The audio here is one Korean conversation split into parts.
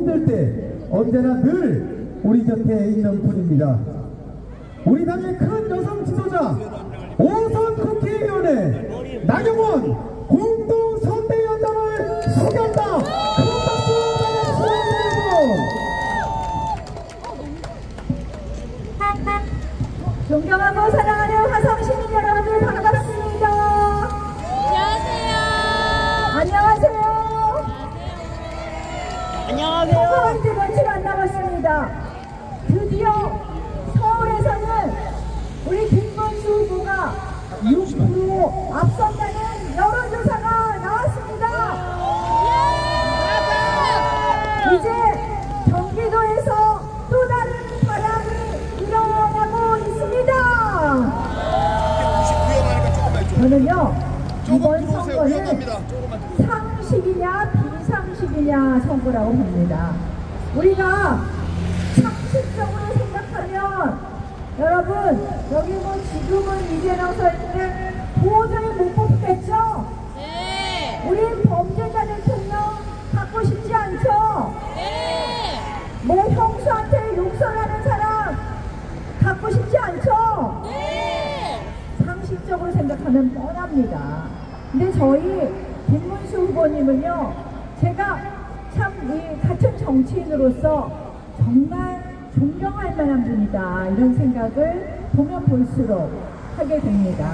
힘들 때 언제나 늘 우리 곁에 있는 분입니다. 우리 당의 큰 여성 지도자 5선 국회의원의 나경원 공동선대위원장을 소개한다. 큰 박수 부탁드립니다. 존경하고 사랑하는 화성시민 여러분들 반갑습니다. 안녕하세요. 안녕하세요. 안녕하세요. 선거한테 며칠 안 남았습니다. 드디어 서울에서는 우리 김문수 후보가 6% 앞선다는 여론조사가 나왔습니다. 이제 경기도에서 또 다른 바람이 일어나고 있습니다. 저는요, 이번 선거는 상식이냐 비상식이냐 선거라고 봅니다. 우리가 상식적으로 생각하면 여러분 여기 뭐 지금은 이재명 선생님 도저히 못 뽑겠죠? 네. 우린 범죄자 대통령 갖고 싶지 않죠? 네. 뭐 형수한테 욕설하는 사람 갖고 싶지 않죠? 네. 상식적으로 생각하면 뻔합니다. 근데 저희 김문수 후보님은요, 제가 참 이 같은 정치인으로서 정말 존경할 만한 분이다 이런 생각을 보면 볼수록 하게 됩니다.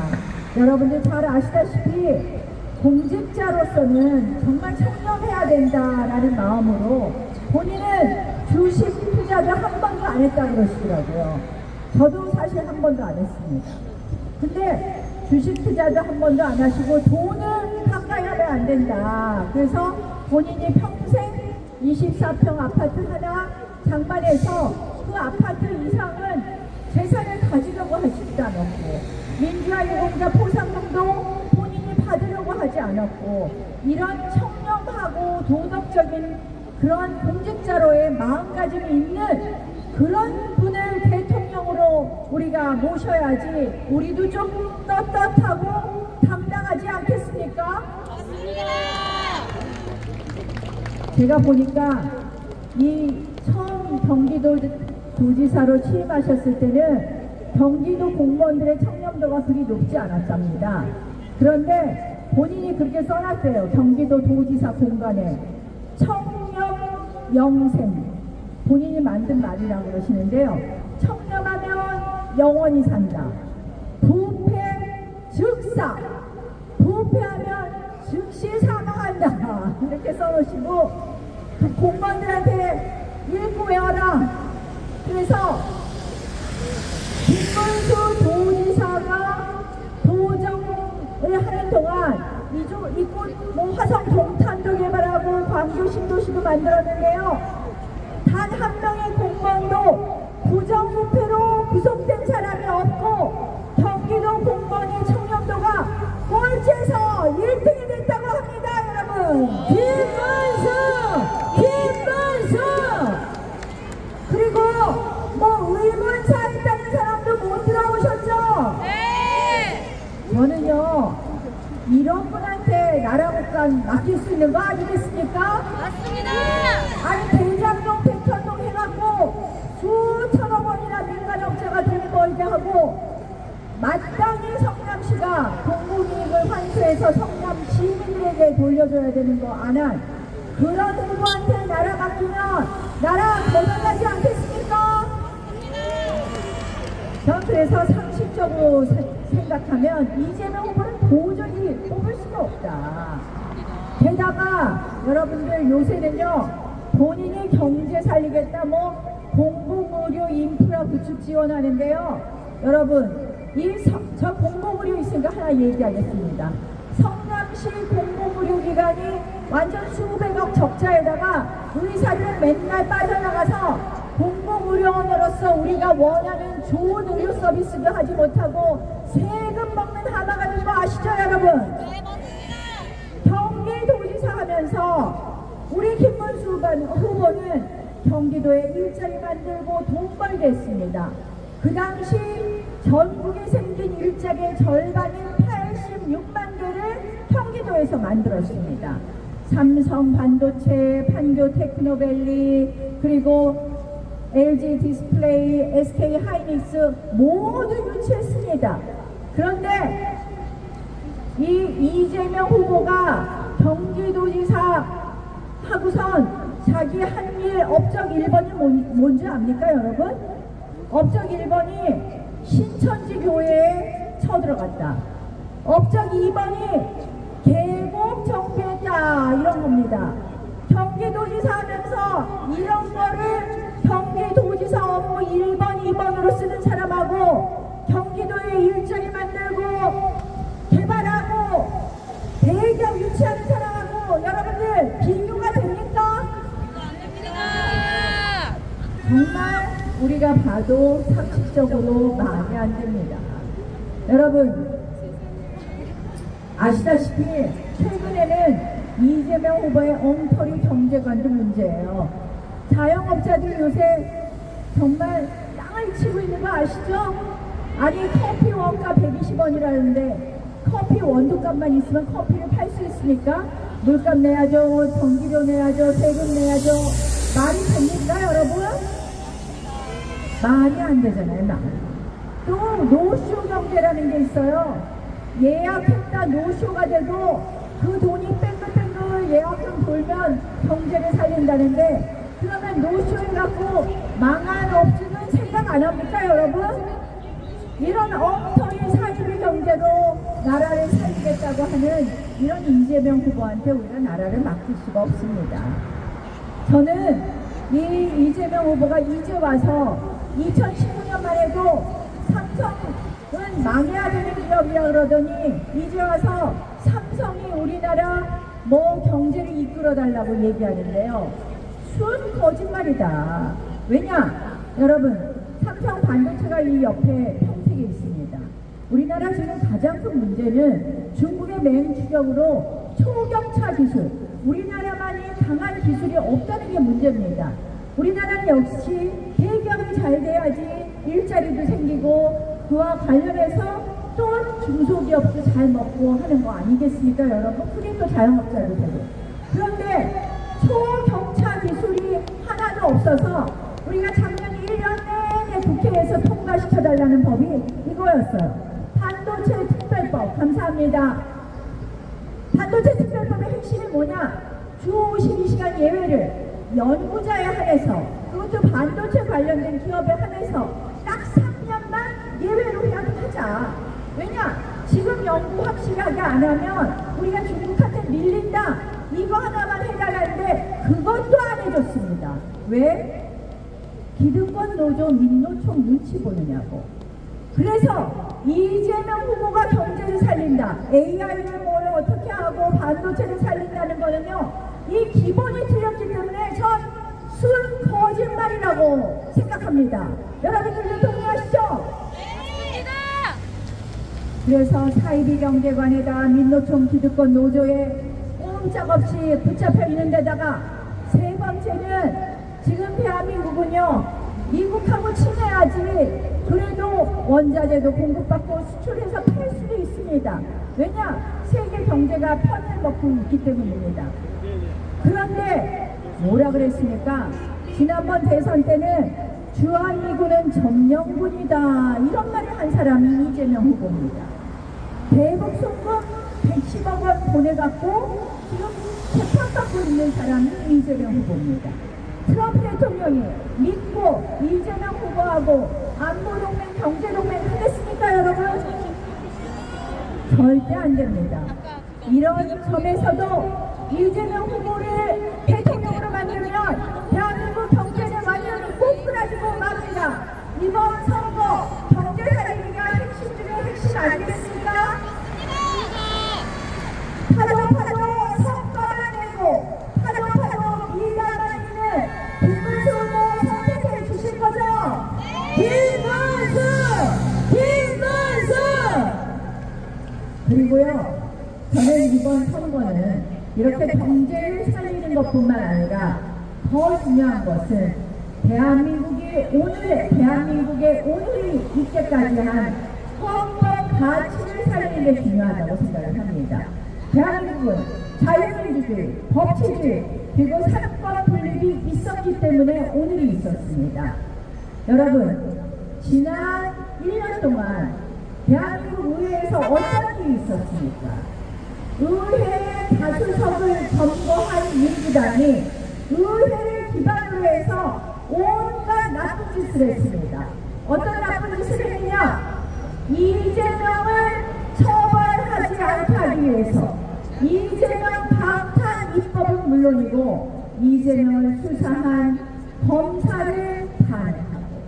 여러분들 잘 아시다시피 공직자로서는 정말 청렴해야 된다라는 마음으로 본인은 주식 투자도 한 번도 안 했다고 그러시더라고요. 저도 사실 한 번도 안 했습니다. 근데 주식 투자도 한 번도 안 하시고 돈을 가까이 하면 안 된다. 그래서 본인이 평생 24평 아파트 하나 장만해서 그 아파트 이상은 재산을 가지려고 하지도 않았고, 민주화 유공자 포상금도 본인이 받으려고 하지 않았고, 이런 청렴하고 도덕적인 그런 공직자로의 마음가짐이 있는 그런 분을 대통령으로 우리가 모셔야지 우리도 좀 떳떳하고 당당하지 않겠습니까? 맞습니다. 제가 보니까 이 처음 경기도 도지사로 취임하셨을 때는 경기도 공무원들의 청렴도가 그리 높지 않았답니다. 그런데 본인이 그렇게 써놨대요. 경기도 도지사 공간에 청렴 영생, 본인이 만든 말이라고 그러시는데요. 청렴하면 영원히 산다. 부패 즉사, 부패하면 즉시 사망한다. 이렇게 써놓으시고 그 공무원들한테 읽고 외워라. 그래서 김문수 도지사가 도정을 하는 동안 이곳 뭐 화성 동탄도 개발하고 광주 신도시도 만들었는데요. 단 한 명의 공무원도 부정부패로 구속된 사람이 없고 경기도 공무원의 청렴도가 꼴찌에서 1등이 됐다고 합니다. 여러분, 김문수! 그리고 뭐 의문사 했다는 사람도 못 들어오셨죠? 네. 저는요, 이런 분한테 나라 국간 맡길 수 있는 거 아니겠습니까? 맞습니다. 아니 대장동 백현동 해갖고 수천억 원이나 민간업자가 돈 벌게 하고 마땅히 성남시가 공공이익을 환수해서 성남 시민들에게 돌려줘야 되는 거 안 한 그런 후보한테 나라 맡기면 나라 거덜나지 않겠습니까? 전 그래서 상식적으로 생각하면 이재명 후보는 도저히 뽑을 수가 없다. 게다가 여러분들 요새는요, 본인이 경제 살리겠다 뭐 공공의료 인프라 구축 지원하는데요. 여러분, 저 공공의료 있으니까 하나 얘기하겠습니다. 성남시 공공의료기관이 완전 수백억 적자에다가 의사들은 맨날 빠져나가서 공공의료원으로서 우리가 원하는 좋은 의료 서비스도 하지 못하고 세금 먹는 하나가 된 거 아시죠, 여러분? 네, 맞습니다. 경기도지사 하면서 우리 김문수 후보는 경기도에 일자리 만들고 돈 벌게 했습니다. 그 당시 전국에 생긴 일자리의 절반인 86만 개를 경기도에서 만들었습니다. 삼성 반도체, 판교 테크노밸리, 그리고 LG 디스플레이, SK 하이닉스 모두 유치했습니다. 그런데 이 이재명 후보가 경기도지사 하고선 자기 한 일 업적 1번이 뭔지 압니까 여러분? 업적 1번이 신천지 교회에 쳐들어갔다. 업적 2번이 계곡 정비했다, 이런 겁니다. 경기도지사 하면서 이런 거를 경기도지사 업무 1번, 2번으로 쓰는 사람하고 경기도에 일자리 만들고 개발하고 대기업 유치하는 사람하고 여러분들 비교가 됩니까? 정말 우리가 봐도 상식적으로 말이 안 됩니다. 여러분 아시다시피 최근에는 이재명 후보의 엉터리 경제관도 문제예요. 자영업자들 요새 정말 땅을 치고 있는 거 아시죠? 아니 커피 원가 120원이라는데 커피 원두값만 있으면 커피를 팔 수 있습니까? 물값 내야죠, 전기료 내야죠, 세금 내야죠. 말이 됩니까 여러분? 말이 안 되잖아요. 말. 또 노쇼 경제라는 게 있어요. 예약했다 노쇼가 되고 그 돈이 뺑글뺑글 예약금 돌면 경제를 살린다는데, 그러면 노쇼해갖고 망한 업주는 생각 안 합니까 여러분? 이런 엉터리 사기비 경제로 나라를 살리겠다고 하는 이런 이재명 후보한테 우리가 나라를 맡길 수가 없습니다. 저는 이 이재명 후보가 이제 와서 2019년만 해도 삼성은 망해야 되는 기업이라 그러더니 이제 와서 삼성이 우리나라 뭐 경제를 이끌어 달라고 얘기하는데요. 순 거짓말이다. 왜냐? 여러분 삼성 반도체가 이 옆에 평택에 있습니다. 우리나라 지금 가장 큰 문제는 중국의 맹추격으로 초격차 기술, 우리나라만이 강한 기술이 없다는 게 문제입니다. 우리나라는 역시 대기업이 잘 돼야지 일자리도 생기고 그와 관련해서 또 중소기업도 잘 먹고 하는 거 아니겠습니까 여러분? 그게 또 자영업자도 되고. 그런데 초격차 기술이 하나도 없어서 우리가 작년 1년 내내 국회에서 통과시켜달라는 법이 이거였어요. 반도체 특별법. 감사합니다. 반도체 특별법의 핵심이 뭐냐? 주 52시간 예외를 연구자에 한해서, 그것도 반도체 관련된 기업에 한해서 딱 3년만 예외로 허용하자. 왜냐? 지금 연구 확실하게 안 하면 우리가 중국한테 밀린다. 이거 하나만 해달라는데 그것도 안 해줬습니다. 왜? 기득권 노조 민노총 눈치 보느냐고. 그래서 이재명 후보가 경제를 살린다, AI를 뭘 어떻게 하고 반도체를 살린다는 거는요, 이 기본이 틀렸기 때문에 전 순 거짓말이라고 생각합니다. 여러분들도 동의하시죠? 그래서 사이비 경제관에다 민노총 기득권 노조에 꼼짝없이 붙잡혀 있는 데다가 세 번째는 지금 대한민국은요, 미국하고 친해야지 그래도 원자재도 공급받고 수출해서 팔 수도 있습니다. 왜냐? 세계 경제가 편을 먹고 있기 때문입니다. 그런데 뭐라 그랬습니까? 지난번 대선 때는 주한미군은 점령군이다, 이런 말을 한 사람이 이재명 후보입니다. 대북 송금 110억 원 보내갖고 지금 재판받고 있는 사람이 이재명 후보입니다. 트럼프 대통령이 믿고 이재명 후보하고 안보동맹, 경제동맹 하겠습니까 여러분? 절대 안 됩니다. 이런 점에서도 이재명 후보를 대통령으로 만들면 대한민국 경제는 완전히 꼬꾸라지고 맙니다. 이번 선거 경제 살리기가 핵심 중에 핵심 아니겠습니까? 파도 성과를 내고 파도 일하는 이는 김문수 후보 선택해 주실 거죠? 김문수! 그리고요, 저는 이번 선거는 이렇게 경제를 살리는 것뿐만 아니라 더 중요한 것은 대한민국의 오늘이 있게까지 한 헌법 가치를 살리는 게 중요하다고 생각을 합니다. 대한민국은 자유민주주의, 법치주의, 그리고 사법과 분립이 있었기 때문에 오늘이 있었습니다. 여러분, 지난 1년 동안 대한민국 의회에서 어떤 일이 있었습니까? 의회의 다수석을 점거한 민주당이 의회를 기반으로 해서 온갖 나쁜 짓을 했습니다. 어떤 나쁜 짓을 했냐? 이재명을 처벌하지 않게 하기 위해서 이재명 방탄 입법은 물론이고 이재명을 수사한 검사를 탄핵하고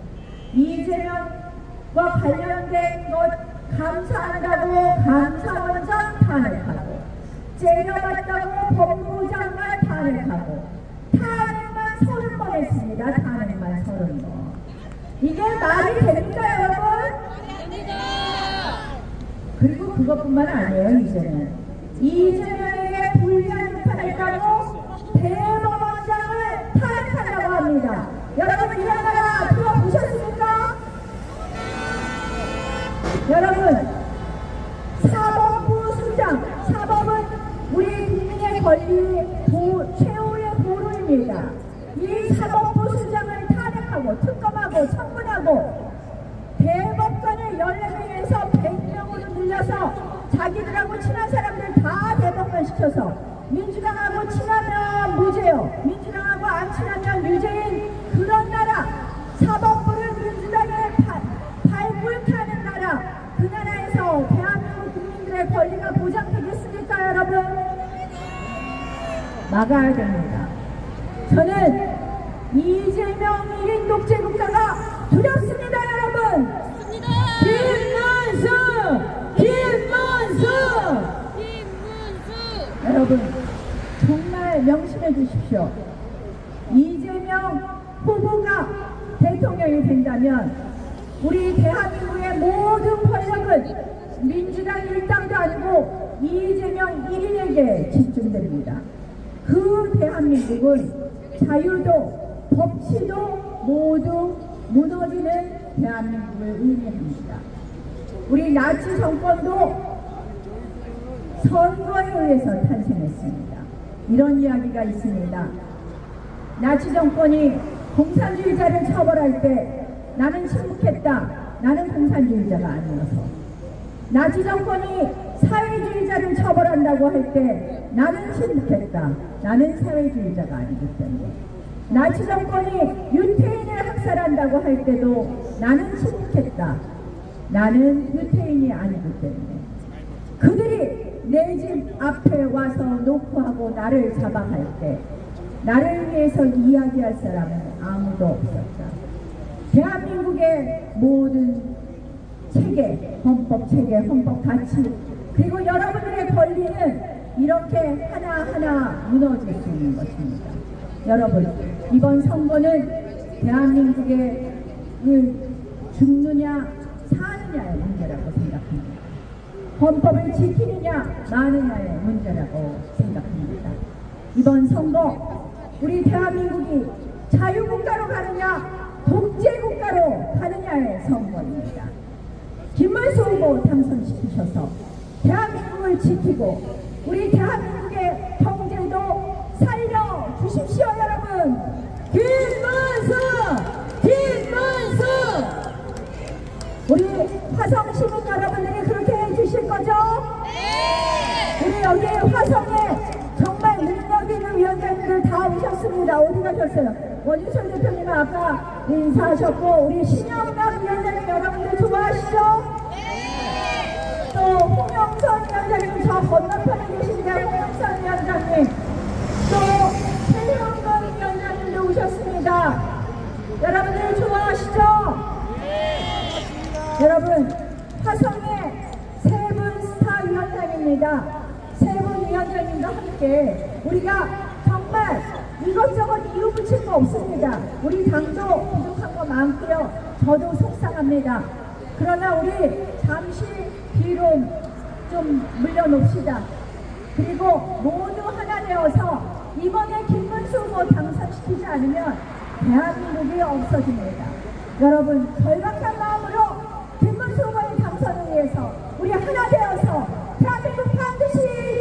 이재명과 관련된 것 감사한다고 감사원장 탄핵하고 째려봤다고 법무부 장관 탄핵하고 탄핵만 30번 했습니다. 탄핵만 30번. 이게 말이 됩니까 여러분? 그리고 그것뿐만 아니에요. 이재명에게 불리한 비판했다고 대법원장을 탄핵한다고 합니다. 여러분 이런 나라 들어보셨습니까? 여러분, 사법부 수장, 사법은 우리 국민의 권리 최후의 보루입니다. 이 사법부 수장을 탄핵하고 특검하고 청문하고 대법관을 14명에서 100명으로 늘려서 자기들하고 친한 사람들 다 대법관 시켜서 민주당하고 친하면 무죄요, 민주당하고 안 친하면 유죄인 그런 나라, 사법부를 민주당에 발굴케 하는 나라, 그 나라에서 대한민국 국민들의 권리가 보장되겠습니까 여러분? 막아야 됩니다. 저는 이재명 1인 독재 국가가 두렵습니다 여러분. 김문수 여러분 정말 명심해 주십시오. 이재명 후보가 대통령이 된다면 우리 대한민국의 모든 권력은 민주당 일당도 아니고 이재명 1인에게 집중됩니다. 그 대한민국은 자유도 법치도 모두 무너지는 대한민국을 의미합니다. 우리 나치 정권도 선거에 의해서 탄생했습니다. 이런 이야기가 있습니다. 나치 정권이 공산주의자를 처벌할 때 나는 침묵했다. 나는 공산주의자가 아니어서. 나치 정권이 사회주의자를 처벌한다고 할 때 나는 침묵했다. 나는 사회주의자가 아니기 때문에. 나치 정권이 유태인을 학살한다고 할 때도 나는 침묵했다. 나는 유태인이 아니기 때문에. 그들이 내 집 앞에 와서 노크하고 나를 잡아갈 때 나를 위해서 이야기할 사람은 아무도 없었다. 대한민국의 모든 체계, 헌법 체계, 헌법 가치, 그리고 여러분들의 권리는 이렇게 하나하나 무너질 수 있는 것입니다. 여러분, 이번 선거는 대한민국의 죽느냐 사느냐의 문제라고 생각합니다. 헌법을 지키느냐 마느냐의 문제라고 생각합니다. 이번 선거 우리 대한민국이 자유국가로 가느냐 독재국가로 가느냐의 선거입니다. 김문수 후보 당선시키셔서 대한민국을 지키고 우리 대한민국의 경제도 살려주십시오 여러분. 김문수! 우리 화성시민 여러분들이 그렇게 해주실 거죠? 네! 우리 여기 화성에 정말 능력 있는 위원장님들 다 오셨습니다. 어디 가셨어요? 원유철 대표님은 아까 인사하셨고 우리 신영남 위원장님 여러분들 좋아하시죠? 네! 또 홍영선 위원장님 저 건너편에 계신데 홍영선 위원장님 또 최형건 위원장님도 오셨습니다. 여러분들 좋아하시죠? 여러분, 화성의 세 분 스타 위원장입니다. 세 분 위원장님과 함께 우리가 정말 이것저것 이유 붙일 거 없습니다. 우리 당도 부족한 거 많고요. 저도 속상합니다. 그러나 우리 잠시 뒤로 좀 물러놉시다. 그리고 모두 하나 되어서 이번에 김문수 후보 당선시키지 않으면 대한민국이 없어집니다. 여러분, 절박한 마음으로 김문수 후보의 당선을 위해서 우리 하나 되어서 대한민국 반드시